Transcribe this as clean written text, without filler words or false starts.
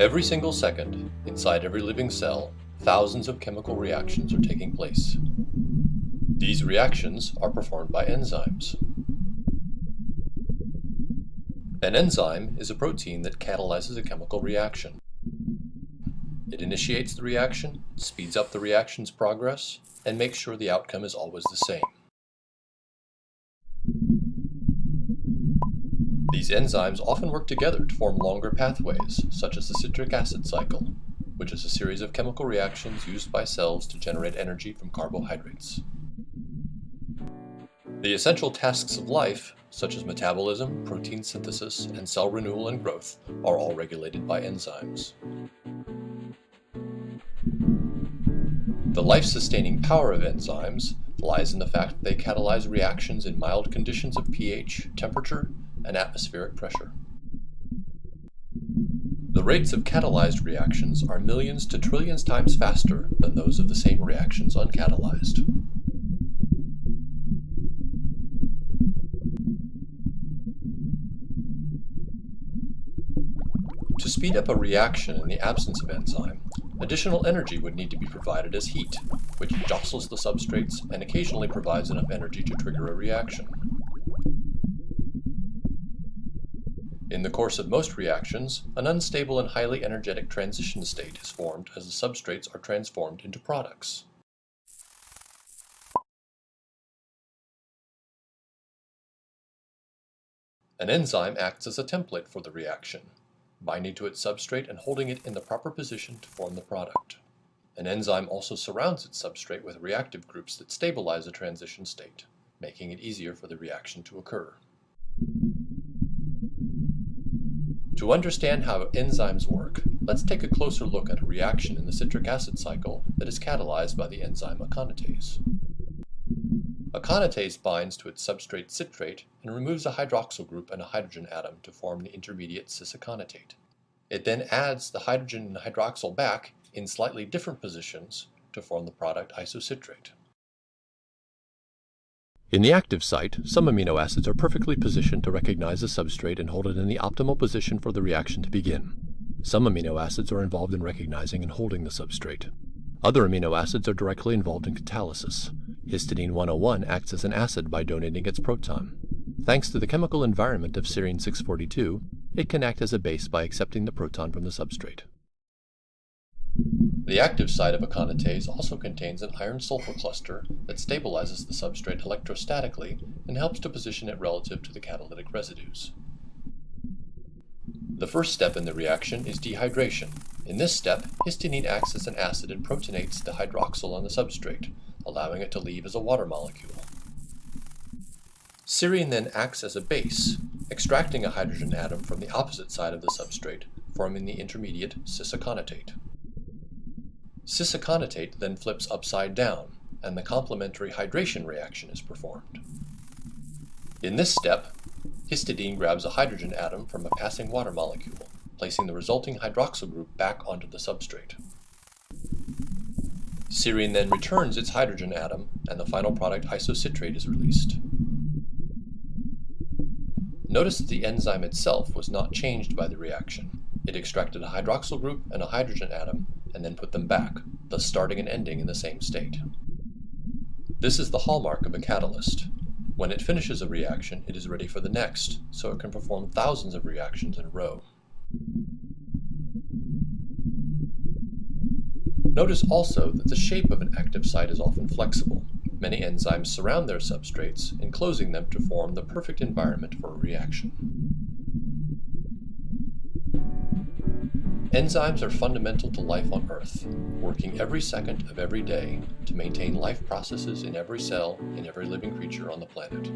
Every single second, inside every living cell, thousands of chemical reactions are taking place. These reactions are performed by enzymes. An enzyme is a protein that catalyzes a chemical reaction. It initiates the reaction, speeds up the reaction's progress, and makes sure the outcome is always the same. These enzymes often work together to form longer pathways, such as the citric acid cycle, which is a series of chemical reactions used by cells to generate energy from carbohydrates. The essential tasks of life, such as metabolism, protein synthesis, and cell renewal and growth, are all regulated by enzymes. The life-sustaining power of enzymes lies in the fact that they catalyze reactions in mild conditions of pH, temperature, and atmospheric pressure. The rates of catalyzed reactions are millions to trillions times faster than those of the same reactions uncatalyzed. To speed up a reaction in the absence of enzyme, additional energy would need to be provided as heat, which jostles the substrates and occasionally provides enough energy to trigger a reaction. In the course of most reactions, an unstable and highly energetic transition state is formed as the substrates are transformed into products. An enzyme acts as a template for the reaction, binding to its substrate and holding it in the proper position to form the product. An enzyme also surrounds its substrate with reactive groups that stabilize the transition state, making it easier for the reaction to occur. To understand how enzymes work, let's take a closer look at a reaction in the citric acid cycle that is catalyzed by the enzyme aconitase. Aconitase binds to its substrate citrate and removes a hydroxyl group and a hydrogen atom to form the intermediate cis-aconitate. It then adds the hydrogen and hydroxyl back in slightly different positions to form the product isocitrate. In the active site, some amino acids are perfectly positioned to recognize the substrate and hold it in the optimal position for the reaction to begin. Some amino acids are involved in recognizing and holding the substrate. Other amino acids are directly involved in catalysis. Histidine 101 acts as an acid by donating its proton. Thanks to the chemical environment of serine 642, it can act as a base by accepting the proton from the substrate. The active site of aconitase also contains an iron-sulfur cluster that stabilizes the substrate electrostatically and helps to position it relative to the catalytic residues. The first step in the reaction is dehydration. In this step, histidine acts as an acid and protonates the hydroxyl on the substrate, allowing it to leave as a water molecule. Serine then acts as a base, extracting a hydrogen atom from the opposite side of the substrate, forming the intermediate cis-aconitate. Cis-aconitate then flips upside down, and the complementary hydration reaction is performed. In this step, histidine grabs a hydrogen atom from a passing water molecule, placing the resulting hydroxyl group back onto the substrate. Serine then returns its hydrogen atom, and the final product isocitrate is released. Notice that the enzyme itself was not changed by the reaction. It extracted a hydroxyl group and a hydrogen atom, and then put them back, thus starting and ending in the same state. This is the hallmark of a catalyst. When it finishes a reaction, it is ready for the next, so it can perform thousands of reactions in a row. Notice also that the shape of an active site is often flexible. Many enzymes surround their substrates, enclosing them to form the perfect environment for a reaction. Enzymes are fundamental to life on Earth, working every second of every day to maintain life processes in every cell in every living creature on the planet.